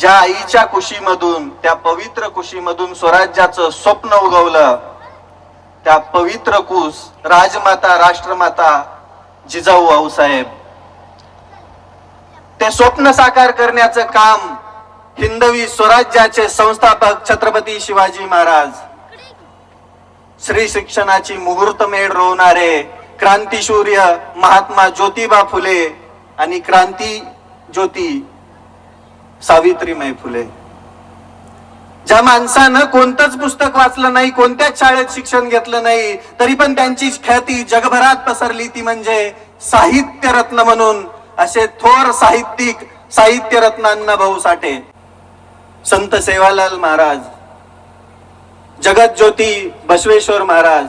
ज्या आईच्या कुशीमधून, त्या पवित्र कुशीमधून स्वराज्याचं स्वप्न उगवलं, त्या पवित्र कुश राजमाता राष्ट्रमाता जिजाऊ आऊसाहेब, ते स्वप्न साकार करण्याचं काम हिंदवी स्वराज्याचे संस्थापक छत्रपती शिवाजी महाराज, श्री शिक्षणाची मुहूर्तमेढ रोवणारे क्रांतीसूर्य महात्मा ज्योतिबा फुले आणि क्रांती ज्योती सावित्रीबाई फुले, ज्या माणसानं कोणतंच पुस्तक वाचलं नाही, कोणत्याच शाळेत शिक्षण घेतलं नाही, तरी पण त्यांची ख्याती जगभरात पसरली, ती म्हणजे साहित्यरत्न म्हणून. असे थोर साहित्यिक, साहित्यरत्न अण्णाभाऊ साठे, संत सेवालाल महाराज, जगतज्योती बसवेश्वर महाराज,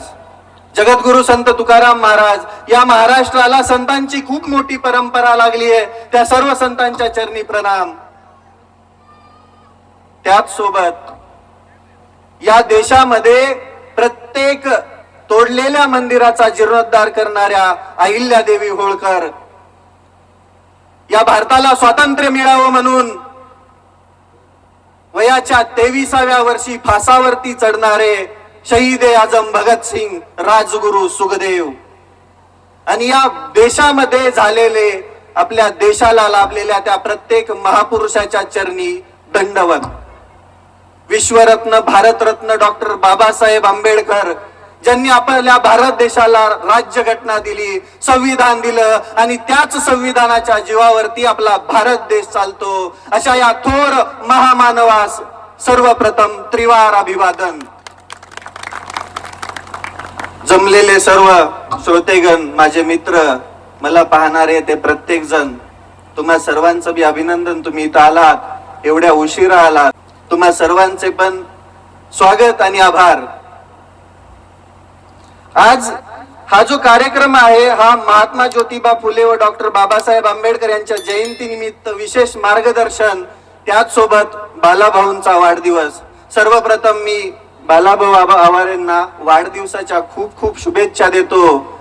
जगद्गुरु संत तुकाराम महाराज, या महाराष्ट्राला संतांची खूप मोठी परंपरा लागली आहे. त्या सर्व संतांच्या चरणी प्रणाम. त्याच सोबत या देशामध्ये प्रत्येक तोडलेल्या मंदिराचा जीर्णोद्धार करणाऱ्या अहिल्यादेवी होळकर, या भारताला स्वातंत्र्य मिळावं म्हणून वयाच्या 23व्या वर्षी फासावरती चढणारे शहीद आजम भगतसिंग, राजगुरु सुखदेव, आणि या देशामध्ये झालेले, आपल्या देशाला लाभलेल्या त्या प्रत्येक महापुरुषाच्या चरणी दंडवत. विश्वरत्न, भारतरत्न डॉक्टर बाबासाहेब आंबेडकर, ज्यांनी आपल्या भारत देशाला राज्यघटना दिली, संविधान दिलं, आणि त्याच संविधानाच्या जीवावरती आपला भारत देश चालतो, अशा या थोर महामानवास सर्वप्रथम त्रिवार अभिवादन. जमलेले सर्व श्रोतेगण, माझे मित्र, मला पाहणारे ते प्रत्येक जण, तुम्हा सर्वांचं बी अभिनंदन. तुम्ही इथं आलात, एवढ्या उशिरा आलात, तुम्हा सर्वांचे पण स्वागत आणि आभार. आज हा जो कार्यक्रम आहे, हा महात्मा ज्योतिबा फुले व डॉक्टर बाबासाहेब आंबेडकर यांच्या जयंती निमित्त विशेष मार्गदर्शन, त्याच सोबत बालाभाऊंचा वाढदिवस. सर्वप्रथम मी बालाभाऊ आवारेंना वाढदिवसाच्या खूप खूप शुभेच्छा देतो.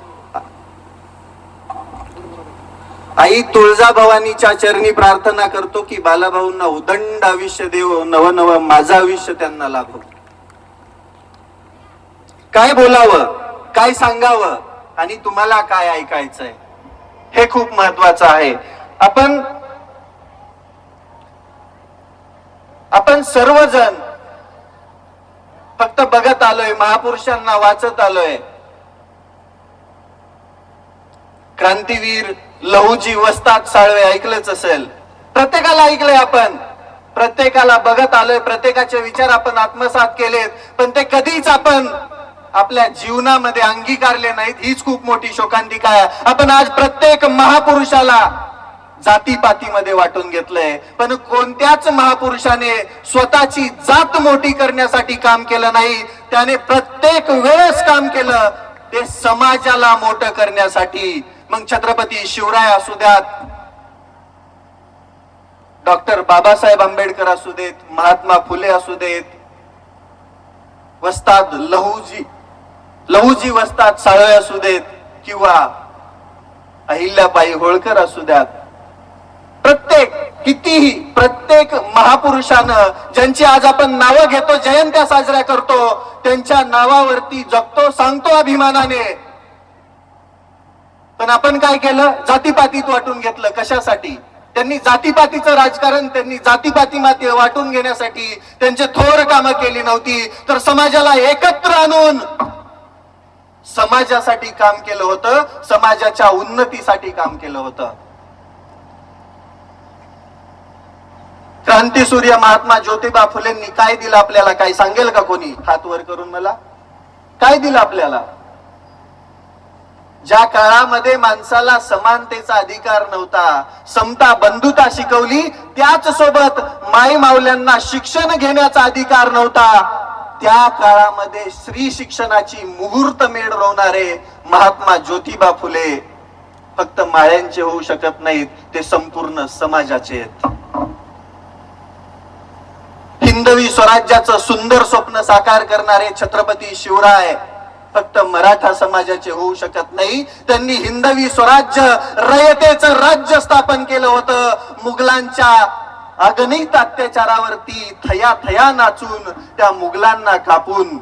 आई तुळजाभवानीच्या चरणी प्रार्थना करतो की बालाभाऊंना उदंड आयुष्य देव, नव माझं आयुष्य त्यांना लाभो. काय बोलावं, काय सांगावं आणि तुम्हाला काय ऐकायचंय, हे खूप महत्वाचं आहे. आपण सर्वजण फक्त बघत आलोय, महापुरुषांना वाचत आलोय. क्रांतीवीर लहुजी वस्ताद साळवे ऐकलंच असेल, प्रत्येकाला ऐकलंय आपण, प्रत्येकाला बघत आलोय, प्रत्येकाचे विचार आपण आत्मसात केलेत, पण ते कधीच आपण आपल्या जीवनामध्ये अंगीकारले नाहीत. हीच खूप मोठी शोकांतिका आहे. आपण आज प्रत्येक महापुरुषाला जातीपातीमध्ये वाटून घेतलंय, पण कोणत्याच महापुरुषाने स्वतःची जात मोठी करण्यासाठी काम केलं नाही. त्याने प्रत्येक वेळेस काम केलं ते समाजाला मोठं करण्यासाठी. मग छत्रपती शिवराय असू द्यात, डॉक्टर बाबासाहेब आंबेडकर असू देत, महात्मा फुले असू देत, वस्ताद लहुजी वस्ताद साळवे असू देत, किंवा अहिल्याबाई होळकर असू द्यात, प्रत्येक महापुरुषानं ज्यांची आज आपण नावं घेतो, जयंत्या साजऱ्या करतो, त्यांच्या नावावरती जगतो, सांगतो अभिमानाने. पण आपण काय केलं, जातीपातीत वाटून घेतलं. कशासाठी? त्यांनी जातीपातीचं राजकारण, त्यांनी जातीपाती वाटून घेण्यासाठी त्यांचे थोर कामं केली नव्हती, तर समाजाला एकत्र आणून समाजासाठी काम केलं होतं, समाजाच्या उन्नतीसाठी काम केलं होतं. क्रांतीसूर्य महात्मा ज्योतिबा फुलेंनी काय दिलं आपल्याला? काय सांगेल का कोणी? हात वर करून मला. काय दिलं आपल्याला? ज्या काळामध्ये माणसाला समानतेचा अधिकार नव्हता, समता बंधुता शिकवली, त्याच सोबत माई माऊल्यांना शिक्षण घेण्याचा अधिकार नव्हता, त्या काळामध्ये स्त्री शिक्षणाची मुहूर्तमेढ रोवणारे महात्मा ज्योतिबा फुले फक्त माळ्यांचे होऊ शकत नाहीत, ते संपूर्ण समाजाचे आहेत. हिंदवी स्वराज्याचं सुंदर स्वप्न साकार करणारे छत्रपती शिवराय फक्त मराठा समाजाचे होऊ शकत नाही, त्यांनी हिंदवी स्वराज्य, रयतेचं राज्य स्थापन केलं होतं. मुघलांच्या अगणित अत्याचारावरती थया थया नाचून त्या मुघलांना कापून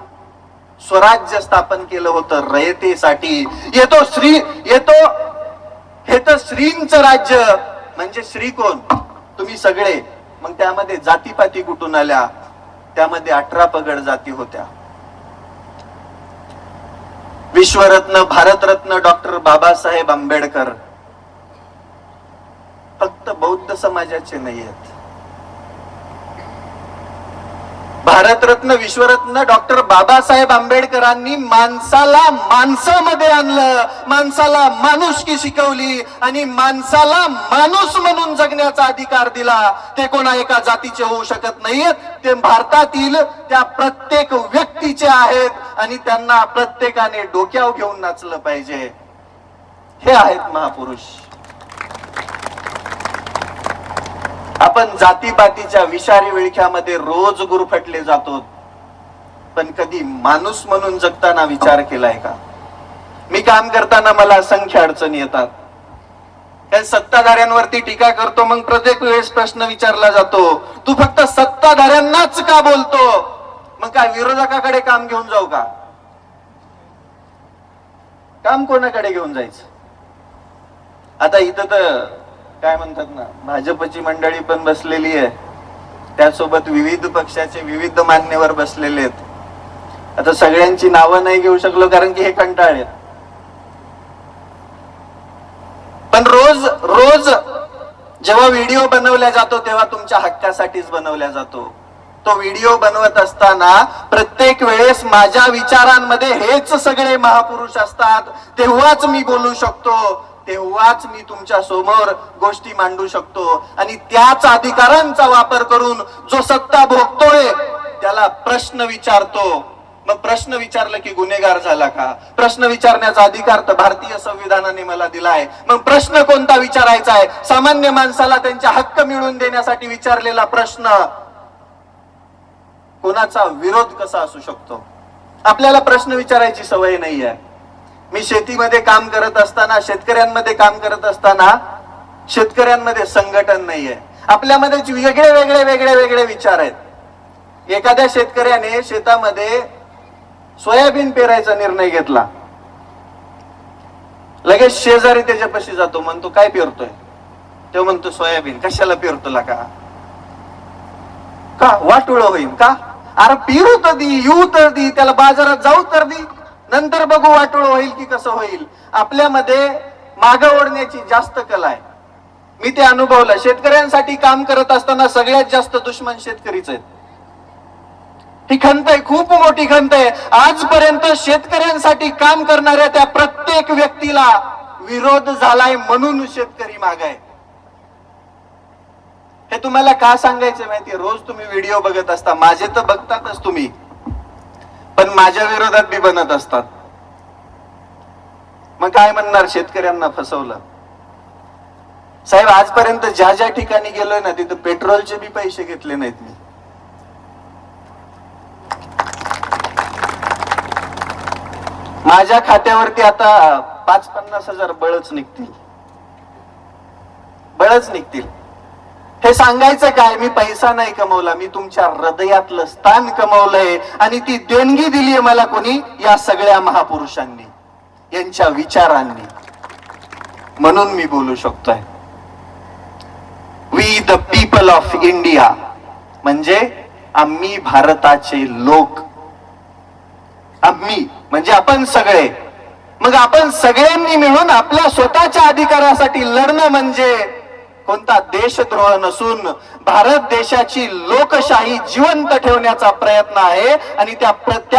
स्वराज्य स्थापन केलं होतं रयतेसाठी. येतो हे तर श्रींचं राज्य. म्हणजे श्री कोण? तुम्ही सगळे. मग त्यामध्ये जातीपाती कुठून आल्या? त्यामध्ये 18 पगड जाती होत्या. विश्वरत्न भारतरत्न डॉक्टर बाबासाहेब आंबेडकर फक्त बौद्ध समाजाचे नाही आहेत. भारतरत्न विश्वरत्न डॉक्टर बाबासाहेब आंबेडकरांनी माणसाला माणसामध्ये आणलं, माणसाला माणुसकी शिकवली आणि माणसाला माणूस म्हणून जगण्याचा अधिकार दिला. ते कोणा एका जातीचे होऊ शकत नाहीत, ते भारतातील त्या प्रत्येक व्यक्तीचे आहेत आणि त्यांना प्रत्येकाने डोक्यावर घेऊन नाचलं पाहिजे. हे आहेत महापुरुष. आपण जातीपातीच्या विषारी विळख्यामध्ये रोज गुरफटले जातो, पण कधी माणूस म्हणून जगताना विचार केलाय का? मी काम करताना मला असंख्य अडचणी येतात. त्या सत्ताधाऱ्यांवरती टीका करतो, मग प्रत्येक वेळेस प्रश्न विचारला जातो, तू फक्त सत्ताधाऱ्यांनाच का बोलतो? मग काय विरोधकाकडे काम घेऊन जाऊ का? काम कोणाकडे घेऊन जायचं? आता इथं तर काय म्हणतात ना, भाजपची मंडळी पण बसलेली आहे, त्यासोबत विविध पक्षाचे विविध मान्यवर बसलेले आहेत. आता सगळ्यांची नावं नाही घेऊ शकलो कारण की हे कंटाळे. पण रोज रोज जेव्हा व्हिडिओ बनवला जातो तेव्हा तुमच्या हक्कासाठीच बनवला जातो. तो व्हिडिओ बनवत असताना प्रत्येक वेळेस माझ्या विचारांमध्ये हेच सगळे महापुरुष असतात, तेव्हाच मी बोलू शकतो, तेव्हाच मी तुमच्या समोर गोष्टी मांडू शकतो. आणि त्याच अधिकारांचा वापर करून जो सत्ता भोगतोय त्याला प्रश्न विचारतो. मग प्रश्न विचारलं की गुन्हेगार झाला का? प्रश्न विचारण्याचा अधिकार तर भारतीय संविधानाने मला दिलाय. मग प्रश्न कोणता विचारायचा आहे? सामान्य माणसाला त्यांचे हक्क मिळवून देण्यासाठी विचारलेला प्रश्न. कोणाचा विरोध कसा असू शकतो? आपल्याला प्रश्न विचारायची सवय नाही आहे. मी शेतीमध्ये काम करत असताना, शेतकऱ्यांमध्ये काम करत असताना, शेतकऱ्यांमध्ये संघटन नाहीये. आपल्यामध्ये वेगळे विचार आहेत. एखाद्या शेतकऱ्याने शेतामध्ये सोयाबीन पेरायचा निर्णय घेतला, लगेच शेजारी त्याच्यापाशी जातो, म्हणतो काय पेरतोय? तो म्हणतो सोयाबीन. कशाला पेरतोला का? वाटोळ होईल का? अरे पेरू तर दी, येऊ तर दी, त्याला बाजारात जाऊ तर दी, नंतर बघू वाटोळ होईल की कसं होईल. आपल्यामध्ये मागं ओढण्याची जास्त कला आहे. मी ते अनुभवलं. शेतकऱ्यांसाठी काम करत असताना सगळ्यात जास्त दुश्मन शेतकरीच आहेत. ही खंत आहे, खूप मोठी खंत आहे. आजपर्यंत शेतकऱ्यांसाठी काम करणाऱ्या त्या प्रत्येक व्यक्तीला विरोध झालाय म्हणून शेतकरी मागाय. हे तुम्हाला का सांगायचं माहितीये? रोज तुम्ही व्हिडिओ बघत असता, माझे तर बघतातच तुम्ही, पण माझ्या विरोधात बी बनत असतात. मग काय म्हणणार? शेतकऱ्यांना फसवलं. साहेब, आजपर्यंत ज्या ज्या ठिकाणी गेलोय ना, तिथं पेट्रोलचे बी पैसे घेतले नाहीत मी. माझ्या खात्यावरती आता 50-50 हजार बळच निघतील. हे सांगायचं काय? मी पैसा नाही कमवला, मी तुमच्या हृदयातलं स्थान कमवलंय आणि ती देणगी दिलीये मला कोणी? या सगळ्या महापुरुषांनी, यांच्या विचारांनी. म्हणून मी बोलू शकतोय. We the people of India म्हणजे आम्ही भारताचे लोक. आम्ही म्हणजे आपण सगळे. मग आपण सगळ्यांनी मिळून आपल्या स्वतःच्या अधिकारासाठी लढणं म्हणजे कोणता देशद्रोह नसून भारत देशाची लोकशाही जिवंत ठेवण्याचा प्रयत्न आहे आणि त्या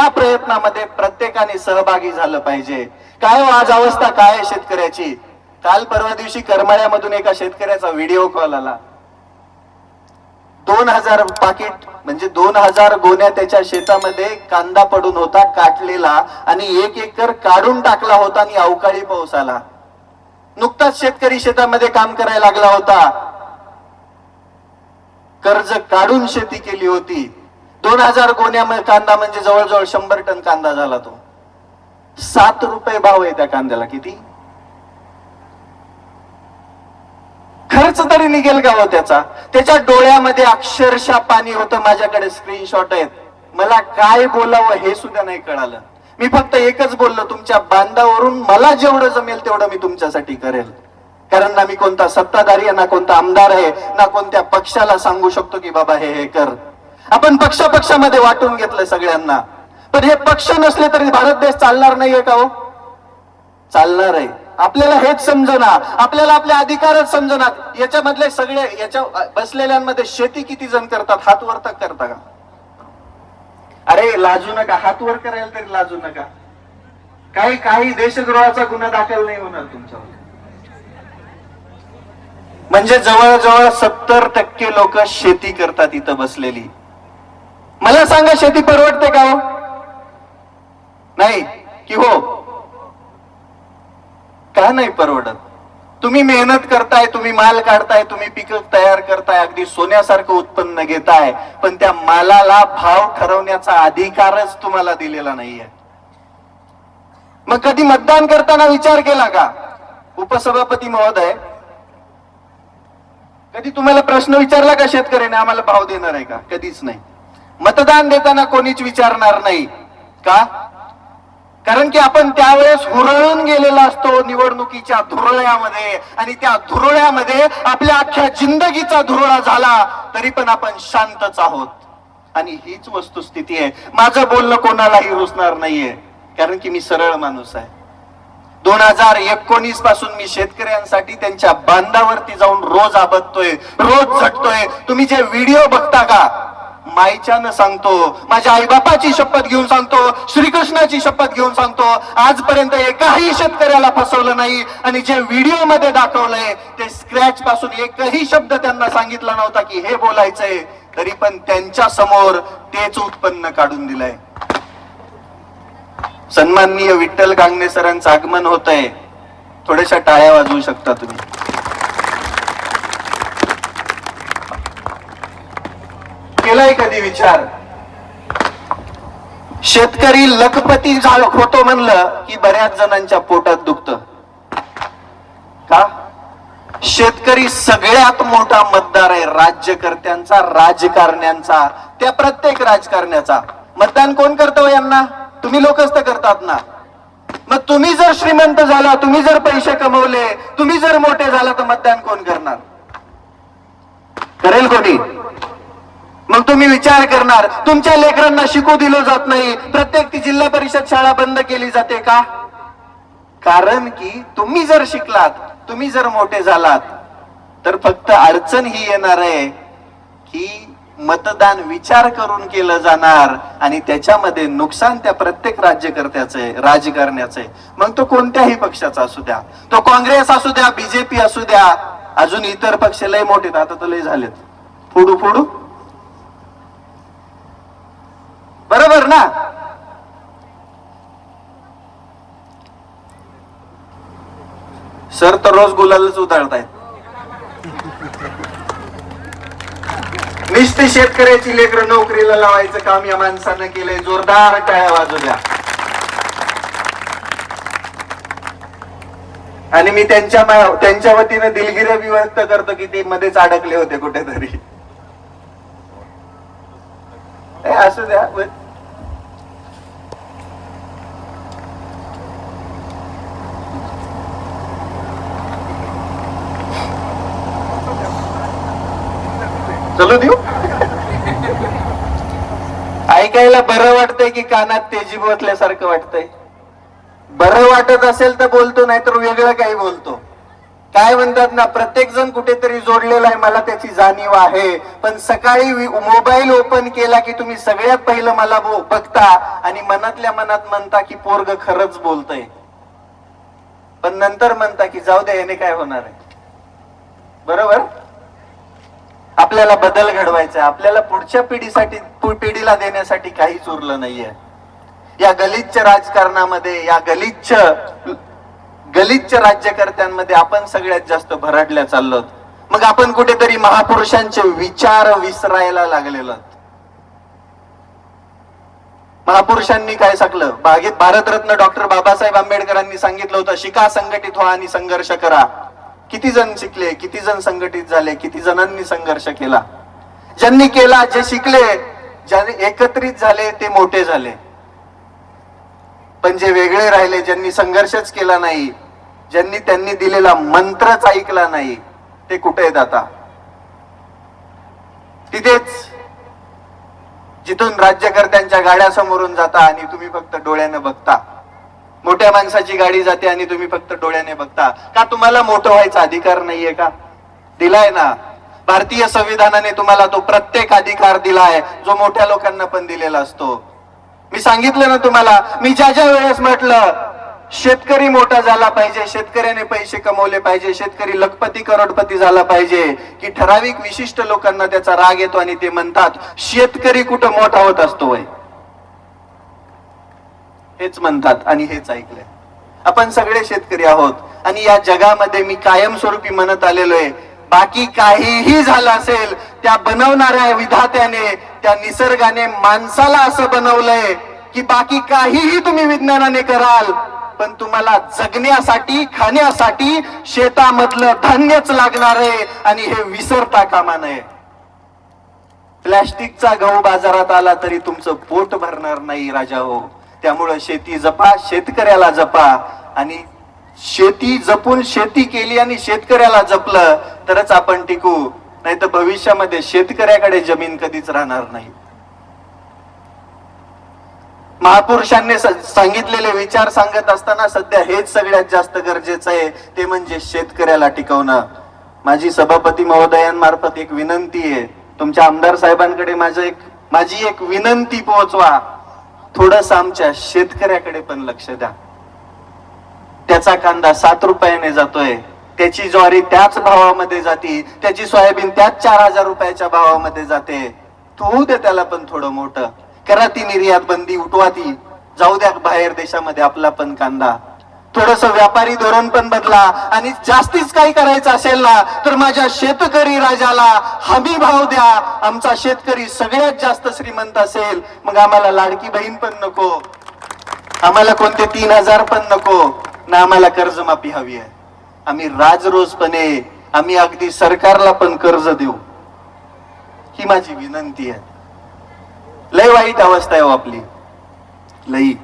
प्रयत्नामध्ये प्रत्येकाने सहभागी झालं पाहिजे. काय आज अवस्था काय आहे शेतकऱ्याची? काल परवा दिवशी करमाळ्यामधून एका शेतकऱ्याचा व्हिडिओ कॉल आला. 2000 पाकिट म्हणजे 2000 गोण्या त्याच्या शेतामध्ये कांदा पडून होता काटलेला आणि 1 एकर काढून टाकला होता आणि अवकाळी पाऊस आला. नुकताच शेतकरी शेतामध्ये काम करायला लागला होता, कर्ज काढून शेती केली होती. 2000 गोण्या कांदा म्हणजे जवळजवळ 100 टन कांदा झाला. तो 7 रुपये भाव आहे त्या कांद्याला. किती? खरं खर्च तरी निघेल का हो त्याचा? त्याच्या डोळ्यामध्ये अक्षरशः पाणी होतं. माझ्याकडे स्क्रीनशॉट आहेत. मला काय बोलावं हे सुद्धा नाही कळालं. मी फक्त एकच बोललो, तुमच्या बांधावरून मला जेवढं जमेल तेवढं मी तुमच्यासाठी करेल. कारण ना मी कोणता सत्ताधारी आहे, ना कोणता आमदार आहे, ना कोणत्या पक्षाला सांगू शकतो की बाबा हे कर. आपण पक्षामध्ये वाटून घेतलं सगळ्यांना. पण हे पक्ष नसले तरी भारत देश चालणार नाहीये का हो? चालणार आहे. आपल्याला हेच समजना, आपल्याला आपले अधिकारच समजणार. याच्यामधले सगळे याच्या बसलेल्यांमध्ये शेती किती जण करतात? हात वर तर करता का? अरे लाजू नका, हात वर करायला तरी लाजू नका. काही देशद्रोहाचा गुन्हा दाखल नाही होणार तुमच्यावर. म्हणजे जवळजवळ 70% लोक शेती करतात इथं बसलेली. मला सांगा, शेती परवडते का हो? नाही की हो? का नाही परवडत? तुम्ही मेहनत करताय, तुम्ही माल काढताय, तुम्ही पिकं तयार करताय, अगदी सोन्यासारखं उत्पन्न घेताय, पण त्या मालाला भाव ठरवण्याचा अधिकारच तुम्हाला दिलेला नाहीये. मग कधी मतदान करताना विचार केला का? उपसभापती महोदय, कधी तुम्हाला प्रश्न विचारला का शेतकऱ्याने आम्हाला भाव देणार आहे का? कधीच नाही. मतदान देताना कोणीच विचारणार नाही का? कारण की आपण त्यावेळेस हुरळून गेलेला असतो निवडणुकीच्या धुरळ्यामध्ये, आणि त्या धुरळ्यामध्ये आपल्या अख्ख्या जिंदगीचा धुरळा झाला तरी पण आपण शांतच आहोत. आणि हीच वस्तुस्थिती आहे. माझं बोलणं कोणालाही रुचणार नाहीये, कारण की मी सरळ माणूस आहे. 2019 पासून मी शेतकऱ्यांसाठी त्यांच्या बांधावरती जाऊन रोज आबदतोय, रोज झटतोय. तुम्ही जे व्हिडिओ बघता का, माईच्यानं सांगतो, माझ्या आईबापाची शपथ घेऊन सांगतो, श्रीकृष्णाची शपथ घेऊन सांगतो, आजपर्यंत एकाही शेतकऱ्याला फसवलं नाही. आणि जे व्हिडिओ मध्ये दाखवलंय ते स्क्रॅच पासून एकही शब्द त्यांना सांगितला नव्हता की हे बोलायचंय, तरी पण त्यांच्या समोर तेच उत्पन्न काढून दिलंय. सन्माननीय विठ्ठल गांगणे सरांचं आगमन होत आहे. थोड्याशा टाळ्या वाजवू शकता तुम्ही. केलाय कधी विचार? शेतकरी लखपती होतो म्हणलं की बऱ्याच जणांच्या पोटात दुखतं का? शेतकरी सगळ्यात मोठा मतदार आहे राज्यकर्त्यांचा, राजकारण्यांचा, त्या प्रत्येक राजकारण्याचा. मतदान कोण करतं यांना? तुम्ही लोकच तर करतात ना. मग तुम्ही जर श्रीमंत झाला, तुम्ही जर पैसे कमवले, तुम्ही जर मोठे झाला, तर मतदान कोण करणार? करेल कोणी? मग तुम्ही विचार करणार, तुमच्या लेकरांना शिकू दिलं जात नाही, प्रत्येक ती जिल्हा परिषद शाळा बंद केली जाते का? कारण की तुम्ही जर शिकलात, तुम्ही जर मोठे झालात, तर फक्त अडचण ही येणार आहे की मतदान विचार करून केलं जाणार आणि त्याच्यामध्ये नुकसान त्या प्रत्येक राज्यकर्त्याचं आहे, राजकारण्याचं आहे. मग तो कोणत्याही पक्षाचा असू द्या, तो काँग्रेस असू द्या, बीजेपी असू द्या, अजून इतर पक्ष लय मोठे, आता तर लय झालेत, फोडू फोडू. बरोबर ना? सर तर रोज गुलालच उधळतायत. निष्ठ शेतकऱ्याची लेकरं नोकरीला लावायचं काम या माणसानं केलंय. जोरदार टाळ्या वाजू द्या. आणि मी त्यांच्या वतीने दिलगिरी व्यक्त करतो की ते मध्येच अडकले होते कुठेतरी. असू द्या. चलो देऊ. ऐकायला बरं वाटतंय की कानात तेजी बसल्यासारखं वाटतंय? बरं वाटत असेल तर बोलतो, नाहीतर वेगळं काही बोलतो. काय म्हणतात ना, प्रत्येक जण कुठेतरी जोडलेला आहे, मला त्याची जाणीव आहे. पण सकाळी मोबाईल ओपन केला की तुम्ही सगळ्यात पहिलं मला बघता आणि मनातल्या मनात म्हणता की पोरग खरंच बोलतय, पण नंतर म्हणता की जाऊ दे, याने काय होणार आहे. बरोबर? आपल्याला बदल घडवायचा, आपल्याला पुढच्या पिढीला देण्यासाठी काहीच उरलं नाहीये. या गलिच्छ राजकारणामध्ये, या गलिच्छ राज्यकर्त्यांमध्ये आपण सगळ्यात जास्त भरडल्या चाललोत. मग आपण कुठेतरी महापुरुषांचे विचार विसरायला लागलेलो. महापुरुषांनी काय सांगलं? भारतरत्न डॉक्टर बाबासाहेब आंबेडकरांनी सांगितलं होतं, शिका, संघटित व्हा आणि संघर्ष करा. किती जण शिकले, किती जण संघटित झाले, किती जणांनी संघर्ष केला. ज्यांनी केला, जे शिकले, ज्यांनी एकत्रित झाले ते मोठे झाले. पण जे वेगळे राहिले, ज्यांनी संघर्षच केला नाही, ज्यांनी त्यांनी दिलेला मंत्रच ऐकला नाही, ते कुठे आहेत आता? तिथेच जिथून राज्यकर्त्यांच्या गाड्या समोरून जाता आणि तुम्ही फक्त डोळ्याने बघता. मोठ्या माणसाची गाडी जाते आणि तुम्ही फक्त डोळ्याने बघता. का तुम्हाला मोठं व्हायचा अधिकार नाहीये का? दिलाय ना. भारतीय संविधानाने तुम्हाला तो प्रत्येक अधिकार दिलाय जो मोठ्या लोकांना पण दिलेला असतो. मी सांगितलं ना तुम्हाला, मी ज्या वेळेस म्हटलं शेतकरी मोठा झाला पाहिजे, शेतकऱ्याने पैसे कमवले पाहिजे, शेतकरी लखपती करोडपती झाला पाहिजे, की ठराविक विशिष्ट लोकांना त्याचा राग येतो आणि ते म्हणतात शेतकरी कुठं मोठा होत असतो वय, हेच म्हणतात आणि हेच ऐकलंय. आपण सगळे शेतकरी आहोत आणि या जगामध्ये मी कायमस्वरूपी म्हणत आलेलो आहे, बाकी काहीही झालं असेल, त्या बनवणाऱ्या विधात्याने, त्या निसर्गाने माणसाला असं बनवलंय की बाकी काहीही तुम्ही विज्ञानाने कराल, पण तुम्हाला जगण्यासाठी, खाण्यासाठी शेतामधलं धान्यच लागणार आहे आणि हे विसरता कामा नये. प्लॅस्टिकचा गहू बाजारात आला तरी तुमचं पोट भरणार नाही राजा हो. त्यामुळं शेती जपा, शेतकऱ्याला जपा आणि शेती जपून शेती केली आणि शेतकऱ्याला जपलं तरच आपण टिकू. नाही तर भविष्यामध्ये शेतकऱ्याकडे जमीन कधीच राहणार नाही. महापुरुषांनी सांगितलेले विचार सांगत असताना सध्या हेच सगळ्यात जास्त गरजेचं आहे, ते म्हणजे शेतकऱ्याला टिकवणं. माझी सभापती महोदयांमार्फत एक विनंती आहे, तुमच्या आमदार साहेबांकडे माझी एक विनंती पोहोचवा, थोडस आमच्या शेतकऱ्याकडे पण लक्ष द्या. त्याचा कांदा 7 रुपयाने जातोय, त्याची ज्वारी त्याच भावामध्ये जाती, त्याची सोयाबीन त्याच 4,000 रुपयाच्या भावामध्ये जाते. तू दे त्याला पण थोडं मोठं, करा ती निर्यात बंदी, उठवा ती, जाऊ द्या बाहेर देशामध्ये आपला पण कांदा. थोडस व्यापारी धोरण पण बदला आणि जास्तीच काही करायचं असेल ना तर माझ्या शेतकरी राजाला हमी भाव द्या. आमचा शेतकरी सगळ्यात जास्त श्रीमंत असेल, मग आम्हाला लाडकी बहीण पण नको, आम्हाला कोणते 3,000 पण नको ना, आम्हाला कर्जमाफी हवी आहे. आम्ही राजरोजपणे, आम्ही अगदी सरकारला पण कर्ज देऊ, ही माझी विनंती आहे. लय वाईट अवस्था आहे हो आपली, लई.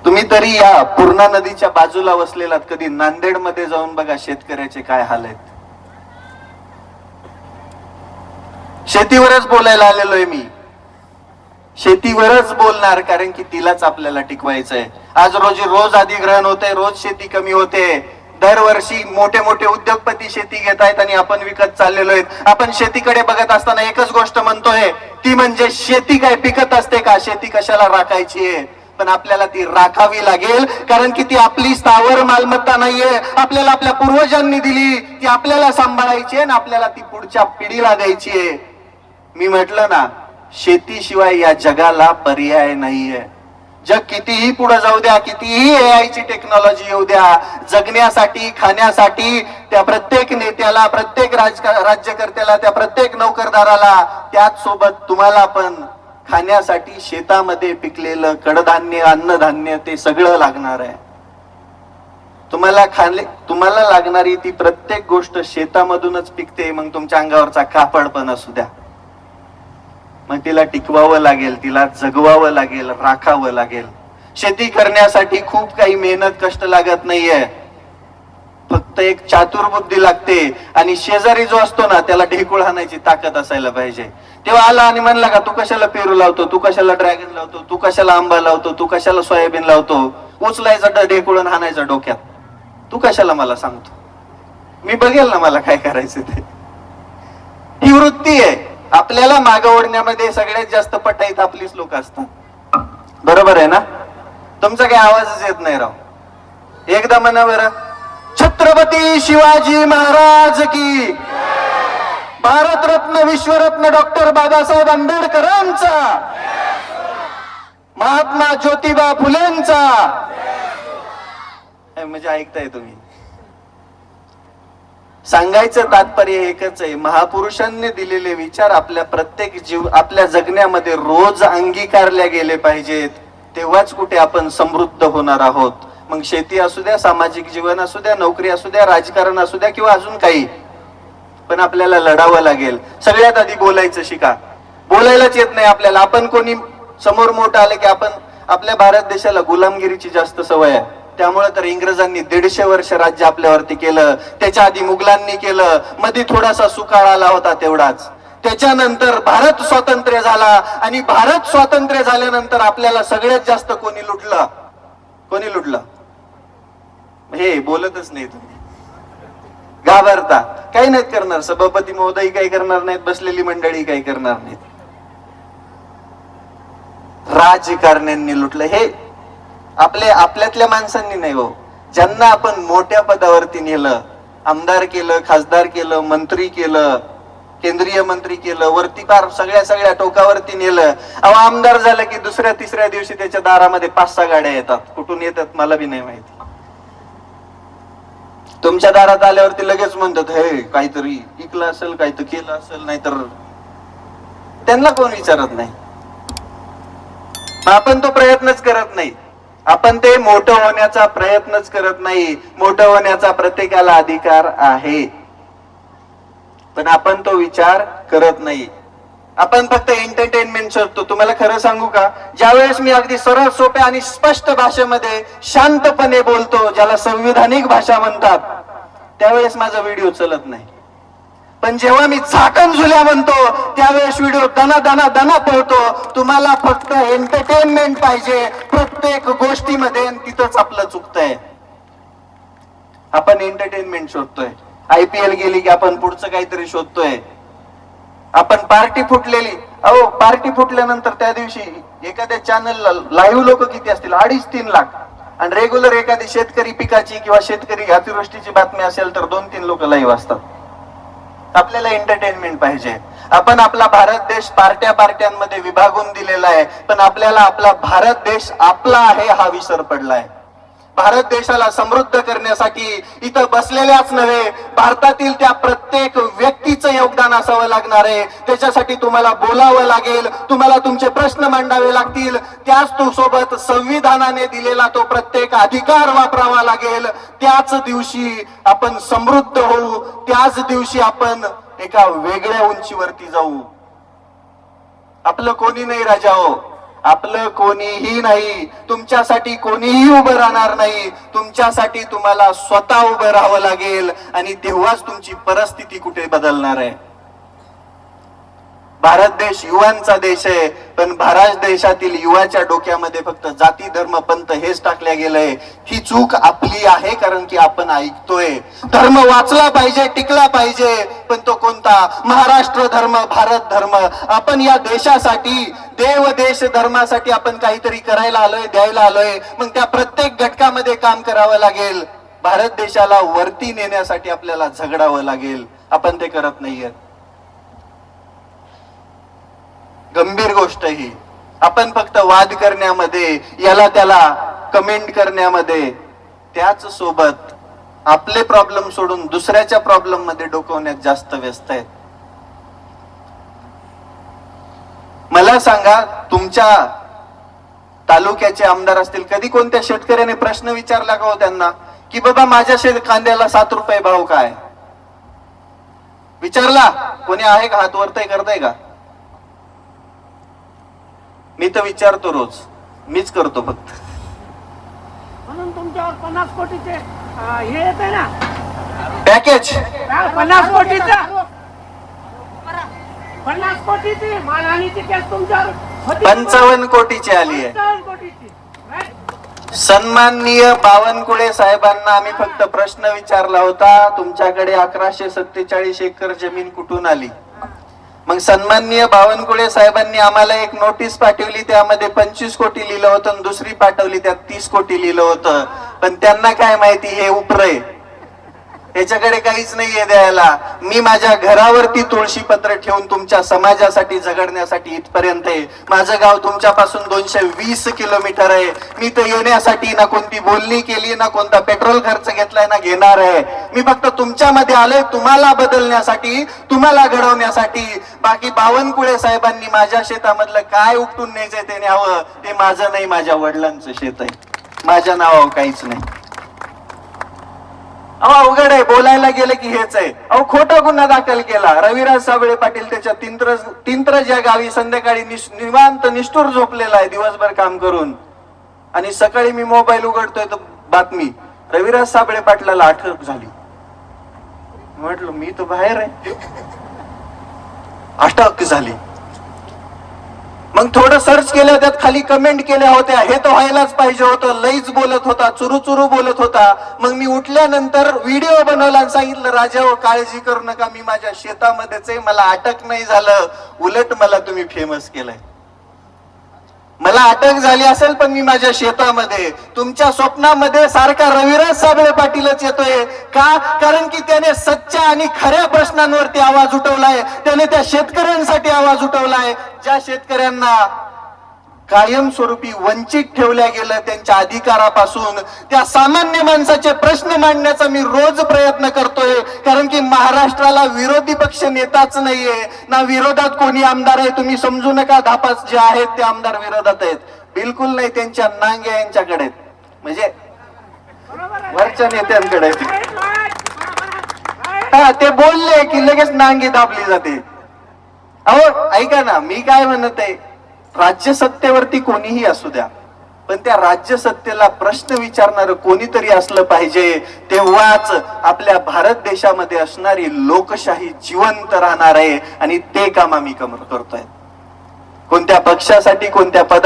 तुम्ही तरी या पूर्णा नदीच्या बाजूला वसलेलात, कधी नांदेड मध्ये जाऊन बघा शेतकऱ्याचे काय हाल आहेत. शेतीवरच बोलायला आलेलो आहे मी, शेतीवरच बोलणार, कारण की तिलाच आपल्याला टिकवायचंय. आज रोज अधिग्रहण होते, रोज शेती कमी होते. दरवर्षी मोठे मोठे उद्योगपती शेती घेत आहेत आणि आपण विकत चाललेलो आहेत. आपण शेतीकडे बघत असताना एकच गोष्ट म्हणतोय, ती म्हणजे शेती काय पिकत असते का? शेती कशाला राखायची आहे? पण आपल्याला ती राखावी लागेल, कारण की ती आपली स्थावर मालमत्ता नाहीये, आपल्याला आपल्या पूर्वजांनी दिली, ती आपल्याला सांभाळायची आहे आणि आपल्याला ती पुढच्या पिढीला द्यायची आहे. मी म्हटलं ना, शेतीशिवाय या जगाला पर्याय नाहीये. जग कितीही पुढे जाऊ द्या, कितीही AI ची टेक्नॉलॉजी येऊ द्या, जगण्यासाठी, खाण्यासाठी त्या प्रत्येक नेत्याला, प्रत्येक राज्यकर्त्याला, त्या प्रत्येक नोकरदाराला, त्याच सोबत तुम्हाला पण खाण्यासाठी शेतामध्ये पिकलेलं कडधान्य, अन्नधान्य ते सगळं लागणार आहे. तुम्हाला लागणारी ती प्रत्येक गोष्ट शेतामधूनच पिकते. मग तुमच्या अंगावरचा कापड पण असू द्या, मग तिला टिकवावं लागेल, तिला जगवावं लागेल, राखावं लागेल. शेती करण्यासाठी खूप काही मेहनत, कष्ट लागत नाहीये, फक्त एक चातुर बुद्धी लागते. आणि शेजारी जो असतो ना, त्याला ढेकूळ हाणायची ताकद असायला पाहिजे. तेव्हा आला आणि म्हणला का, तू कशाला पेरू लावतो, तू कशाला ड्रॅगन लावतो, तू कशाला आंबा लावतो, तू कशाला सोयाबीन लावतो, उचलायचं ढेकूळून हाणायचं डोक्यात, तू कशाला मला सांगतो, मी बघेल ना मला काय करायचं ते. ही वृत्ती आहे. आपल्याला मागे ओढण्यामध्ये सगळ्यात जास्त पटाईत आपलीच लोक असतात. बरोबर आहे ना? तुमचा काही आवाजच येत नाही राव. एकदा म्हणा बरं, छत्रपती शिवाजी महाराज की, भारतरत्न विश्वरत्न डॉक्टर बाबासाहेब आंबेडकरांचा, महात्मा ज्योतिबा फुलेंचा. म्हणजे ऐकताय तुम्ही? सांगायचं तात्पर्य एकच आहे, महापुरुषांनी दिलेले विचार आपल्या प्रत्येक आपल्या जगण्यामध्ये रोज अंगीकारले गेले पाहिजेत. तेव्हाच कुठे आपण समृद्ध होणार आहोत. मग शेती असू द्या, सामाजिक जीवन असू द्या, नोकरी असू द्या, राजकारण असू द्या किंवा अजून काही, पण आपल्याला लढावं लागेल. सगळ्यात आधी बोलायचं शिका. बोलायलाच येत नाही आपल्याला. आपण कोणी समोर मोठं आलं की आपण, आपल्या भारत देशाला गुलामगिरीची जास्त सवय आहे. त्यामुळे तर इंग्रजांनी 150 वर्ष राज्य आपल्यावरती केलं. त्याच्या आधी मुघलांनी केलं. मध्ये थोडासा सुकाळ आला होता तेवढाच. त्याच्यानंतर भारत स्वातंत्र्य झाला आणि भारत स्वातंत्र्य झाल्यानंतर आपल्याला सगळ्यात जास्त कोणी लुटलं? कोणी लुटलं? हे बोलतच नाही तुम्ही, घाबरता. काही नाहीत करणार. सभापती महोदय काही करणार नाहीत, बसलेली मंडळी काही करणार नाहीत. राजकारण्यांनी लुटलं. हे आपल्यातल्या माणसांनी नाही हो. ज्यांना आपण मोठ्या पदावरती नेलं, आमदार केलं, खासदार केलं, मंत्री केलं, केंद्रीय मंत्री केलं, वरती पार सगळ्या टोकावरती नेलं. अहो, आमदार झालं की दुसऱ्या तिसऱ्या दिवशी त्याच्या दारामध्ये 5-6 गाड्या येतात. कुठून येतात मला बी नाही माहिती. तुमच्या दारात आल्यावरती लगेच म्हणतात, हे काहीतरी इकलं असेल, काहीतरी केलं असेल, नाहीतर त्यांना कोण विचारत नाही. आपण तो प्रयत्नच करत नाही. आपण ते मोठं होण्याचा प्रयत्नच करत नाही. मोठं होण्याचा प्रत्येकाला अधिकार आहे, पण आपण तो विचार करत नाही. आपण फक्त एंटरटेनमेंट शोधतो. तुम्हाला खरं सांगू का, ज्यावेळेस मी अगदी सरळ सोप्या आणि स्पष्ट भाषेमध्ये शांतपणे बोलतो, ज्याला संविधानिक भाषा म्हणतात, त्यावेळेस माझा व्हिडिओ चलत नाही. पण जेव्हा मी झाकण झुल्या म्हणतो त्यावेळेस व्हिडिओ दना पळतो. तुम्हाला फक्त एंटरटेनमेंट पाहिजे प्रत्येक गोष्टीमध्ये, तिथंच आपलं चुकतंय. आपण एंटरटेनमेंट शोधतोय. IPL गेली की आपण पुढचं काहीतरी शोधतोय. आपण पार्टी फुटलेली, अहो पार्टी फुटल्यानंतर त्या दिवशी एखाद्या चॅनलला लाईव्ह लोक किती असतील? 2.5-3 लाख. आणि रेग्युलर एखादी शेतकरी पिकाची किंवा शेतकरी अतिवृष्टीची बातमी असेल तर 2-3 लोक लाईव्ह असतात. आपल्याला एंटरटेनमेंट पाहिजे. आपण आपला भारत देश पार्ट्यांमध्ये विभागून दिलेला आहे, पण आपल्याला आपला भारत देश आपला आहे हा विसर पडलाय. भारत देशाला समृद्ध करण्यासाठी इथं बसलेल्याच नव्हे, भारतातील त्या प्रत्येक व्यक्तीचं योगदान असावं लागणार आहे. त्याच्यासाठी तुम्हाला बोलावं लागेल, तुम्हाला तुमचे प्रश्न मांडावे लागतील. त्याच तो सोबत संविधानाने दिलेला तो प्रत्येक अधिकार वापरावा लागेल. त्याच दिवशी आपण समृद्ध होऊ. त्याच दिवशी आपण एका वेगळ्या उंचीवरती जाऊ. आपलं कोणी नाही राजा हो, आपलं कोणीही नाही. तुमच्यासाठी कोणीही उभं राहणार नाही. तुमच्यासाठी तुम्हाला स्वतः उभं राहावं लागेल आणि तेव्हाच तुमची परिस्थिती कुठे बदलणार आहे. भारत देश युवांचा देश आहे, पण भारत देशातील युवाच्या डोक्यामध्ये फक्त जाती धर्म पंथ हेच टाकल्या गेलंय. ही चूक आपली आहे, कारण की आपण ऐकतोय धर्म वाचला पाहिजे, टिकला पाहिजे, पण तो कोणता? महाराष्ट्र धर्म, भारत धर्म. आपण या देशासाठी, देव देश धर्मासाठी आपण काहीतरी करायला आलोय, द्यायला आलोय. मग त्या प्रत्येक घटकामध्ये काम करावं लागेल. भारत देशाला वरती नेण्यासाठी आपल्याला झगडावं लागेल. आपण ते करत नाहीये. गंभीर गोष्ट ही. आपण फक्त वाद करण्यामध्ये, याला त्याला कमेंट करण्यामध्ये, त्याच सोबत आपले प्रॉब्लेम सोडून दुसऱ्याच्या प्रॉब्लेम मध्ये डोकवण्यात जास्त व्यस्त आहेत. मला सांगा, तुमच्या तालुक्याचे आमदार असतील, कधी कोणत्या शेतकऱ्याने प्रश्न विचारला का हो त्यांना की बाबा माझ्या कांद्याला 7 रुपये भाव काय? विचारला कोणी आहे का? हात वरतय करताय का? मी तर विचारतो रोज, मीच करतो फक्त. म्हणून तुमच्यावर 50 कोटीचे हे येत आहे ना पॅकेज. 50 कोटीचं 50 कोटीची मानहानीची केस तुमच्यावर 55 कोटीची आली आहे. 55 कोटीची. सन्माननीय बावनकुळे साहेबांना आम्ही फक्त प्रश्न विचारला होता, तुमच्याकडे 1147 एकर जमीन कुठून आली? मग सन्माननीय बावनकुळे साहेबांनी आम्हाला एक नोटीस पाठवली, त्यामध्ये 25 कोटी लिहिलं होतं आणि दुसरी पाठवली त्यात 30 कोटी लिहिलं होतं. पण त्यांना काय माहिती हे उपरे, त्याच्याकडे काहीच नाहीये द्यायला. मी माझ्या घरावरती तुळशी पत्र ठेवून तुमच्या समाजासाठी झगडण्यासाठी इथपर्यंत आहे. माझं गाव तुमच्यापासून 220 किलोमीटर आहे. मी तर येण्यासाठी ना कोणती बोलणी केली, ना कोणता पेट्रोल खर्च घेतलाय, ना घेणार आहे. मी फक्त तुमच्यामध्ये आलोय तुम्हाला बदलण्यासाठी, तुम्हाला घडवण्यासाठी. बाकी बावनकुळे साहेबांनी माझ्या शेतामधलं काय उपटून न्यायचंय ते न्यावं, ते माझं नाही, माझ्या वडिलांचं शेत आहे. माझ्या नावावर काहीच नाही. अहो अवघड आहे, बोलायला गेलं की हेच आहे. अहो खोटा गुन्हा दाखल केला. रविराज साबळे पाटील त्याच्या तिंत्रज या गावी संध्याकाळी निवांत निष्ठुर झोपलेला आहे दिवसभर काम करून, आणि सकाळी मी मोबाईल उघडतोय तर बातमी रविराज साबळे पाटलाला अटक झाली. म्हटलं मी तर बाहेर आहे, अटक झाली. मग थोडं सर्च केलं, त्यात खाली कमेंट केल्या होत्या, हे तर व्हायलाच पाहिजे होतं, लईच बोलत होता, चुरू चुरू बोलत होता. मग मी उठल्यानंतर व्हिडिओ बनवला आणि सांगितलं, राजा हो काळजी करू नका, मी माझ्या शेतामध्येच आहे, मला अटक नाही झालं, उलट मला तुम्ही फेमस केलंय. मला अटक झाली असेल पण मी माझ्या शेतामध्ये. तुमच्या स्वप्नामध्ये सारखा रविराज साबळे पाटीलच येतोय का? कारण की त्याने सच्च्या आणि खऱ्या प्रश्नांवरती आवाज उठवलाय. त्याने त्या शेतकऱ्यांसाठी आवाज उठवलाय, ज्या शेतकऱ्यांना कायमस्वरूपी वंचित ठेवल्या गेलं त्यांच्या अधिकारापासून. त्या सामान्य माणसाचे प्रश्न मांडण्याचा मी रोज प्रयत्न करतोय, कारण की महाराष्ट्राला विरोधी पक्ष नेताच नाहीये ना, विरोधात कोणी आमदार आहे. तुम्ही समजू नका धापास जे आहेत ते आमदार विरोधात आहेत, बिलकुल नाही. त्यांच्या नांग्या यांच्याकडे आहेत, म्हणजे वरच्या नेत्यांकडे आहेत. हा, ते बोलले की लगेच नांगी दाबली जाते. अहो ऐका ना, मी काय म्हणत आहे, राज्य सत्तेवरती कोणीही असू द्या, पण त्या राज्य सत्तेला प्रश्न विचारणारं कोणीतरी असलं पाहिजे. तेव्हाच आपल्या भारत देशामध्ये असणारी लोकशाही जिवंत राहणार आहे, आणि ते काम आम्ही करतोय. कोणत्या पक्षासाठी, कोणत्या पद.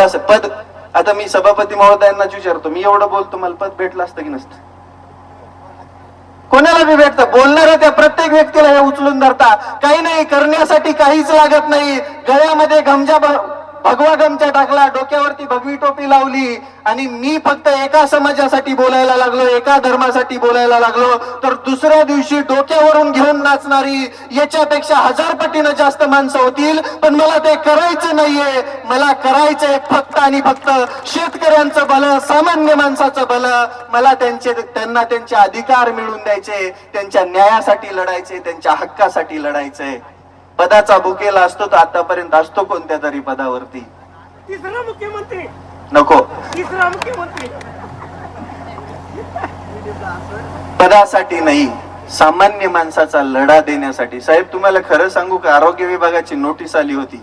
आता मी सभापती महोदयांनाच विचारतो, मी एवढं बोलतो, मला पद भेटलं असतं की नसतं? कोणाला बी भेटतं. बोलणाऱ्या त्या प्रत्येक व्यक्तीला हे उचलून धरता. काही नाही करण्यासाठी काहीच लागत नाही. गळ्यामध्ये भगवा गमछा टाकला, डोक्यावरती भगवी टोपी लावली, आणि मी फक्त एका समाजासाठी बोलायला लागलो, एका धर्मासाठी बोलायला लागलो, तर दुसऱ्या दिवशी डोक्यावरून घेऊन नाचणारी याच्यापेक्षा 1000 पटीनं जास्त माणसं होतील. पण मला ते करायचं नाहीये. मला करायचंय फक्त आणि फक्त शेतकऱ्यांचं भलं, सामान्य माणसाचं भलं. मला त्यांना त्यांचे अधिकार मिळवून द्यायचे, त्यांच्या न्यायासाठी लढायचे, त्यांच्या हक्कासाठी लढायचंय. पदाचा भुकेला असतो तर आतापर्यंत असतो कोणत्या तरी पदावरती. तिसरा मुख्यमंत्री नको, तिसरा मुख्यमंत्री. पदासाठी नाही, सामान्य माणसाचा लढा देण्यासाठी. साहेब तुम्हाला खरं सांगू का, आरोग्य विभागाची नोटीस आली होती.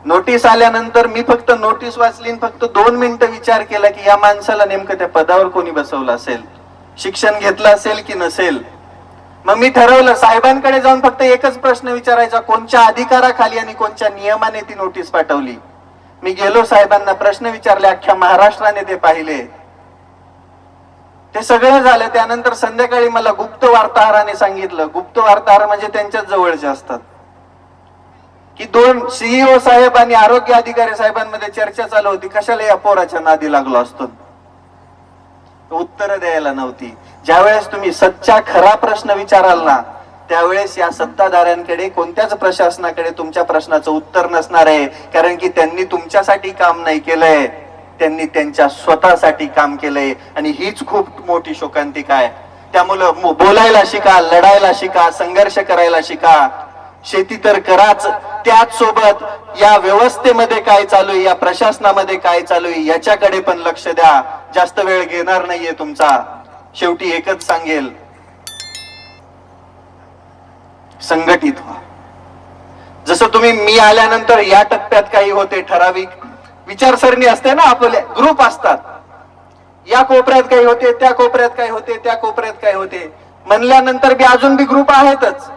नोटीस आल्यानंतर मी फक्त नोटीस वाचली, फक्त 2 मिनिटं विचार केला की या माणसाला नेमकं त्या पदावर कोणी बसवलं असेल, शिक्षण घेतलं असेल की नसेल. मग मी ठरवलं साहेबांकडे जाऊन फक्त एकच प्रश्न विचारायचा, कोणत्या अधिकाराखाली आणि कोणत्या नियमाने ती नोटीस पाठवली. मी गेलो साहेबांना, प्रश्न विचारले, अख्ख्या महाराष्ट्राने ते पाहिले. ते सगळं झालं. त्यानंतर संध्याकाळी मला गुप्त वार्ताहराने सांगितलं, गुप्त वार्ताहर म्हणजे त्यांच्याच जवळचे असतात, की 2 CEO साहेब आणि आरोग्य अधिकारी साहेबांमध्ये चर्चा चालू होती, कशाला या पोराच्या नादी लागलो असतो. उत्तर द्यायला नव्हती. ज्यावेळेस तुम्ही सच्चा खरा प्रश्न विचाराल ना, त्यावेळेस या सत्ताधाऱ्यांकडे, कोणत्याच प्रशासनाकडे तुमच्या प्रश्नाचं उत्तर नसणार आहे. कारण की त्यांनी तुमच्यासाठी काम नाही केलंय, त्यांनी त्यांच्या स्वतःसाठी काम केलंय, आणि हीच खूप मोठी शोकांतिका आहे. त्यामुळं बोलायला शिका, लढायला शिका, संघर्ष करायला शिका. शेती तर कराच, त्याच सोबत या व्यवस्थेमध्ये काय चालू आहे, या प्रशासनामध्ये काय चालू आहे याच्याकडे पण लक्ष द्या. जास्त वेळ घेणार नाहीये तुमचा. शेवटी एकच सांगेल, संघटित व्हा. जसं तुम्ही मी आल्यानंतर या टप्प्यात काही होते, ठराविक विचारसरणी असते ना, आपले ग्रुप असतात, या कोपऱ्यात काही होते, त्या कोपऱ्यात काय होते, त्या कोपऱ्यात काय होते म्हणल्यानंतर बी अजून बी ग्रुप आहेतच.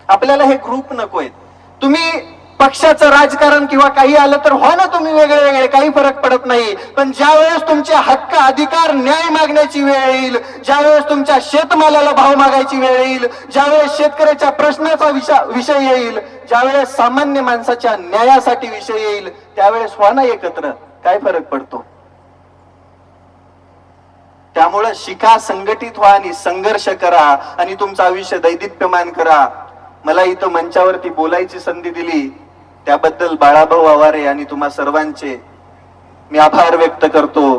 आपल्याला हे ग्रुप नकोय. तुम्ही पक्षाचं राजकारण किंवा काही आलं तर हो ना, तुम्ही वेगळे वेगळे, काही फरक पडत नाही. पण ज्या वेळेस तुमचे हक्क, अधिकार, न्याय मागण्याची वेळ येईल, ज्या वेळेस तुमच्या शेतमालाला भाव मागायची वेळ येईल, ज्या वेळेस शेतकऱ्याच्या प्रश्नाचा विषय येईल, ज्या वेळेस सामान्य माणसाच्या न्यायासाठी विषय येईल, त्यावेळेस हो ना एकत्र, काय फरक पडतो. त्यामुळं शिका, संघटित व्हा आणि संघर्ष करा, आणि तुमचं आयुष्य दैदिप्यमान करा. मला इथं मंचावरती बोलायची संधी दिली त्याबद्दल बाळाभाऊ आवारे आणि तुम्हा सर्वांचे मी आभार व्यक्त करतो.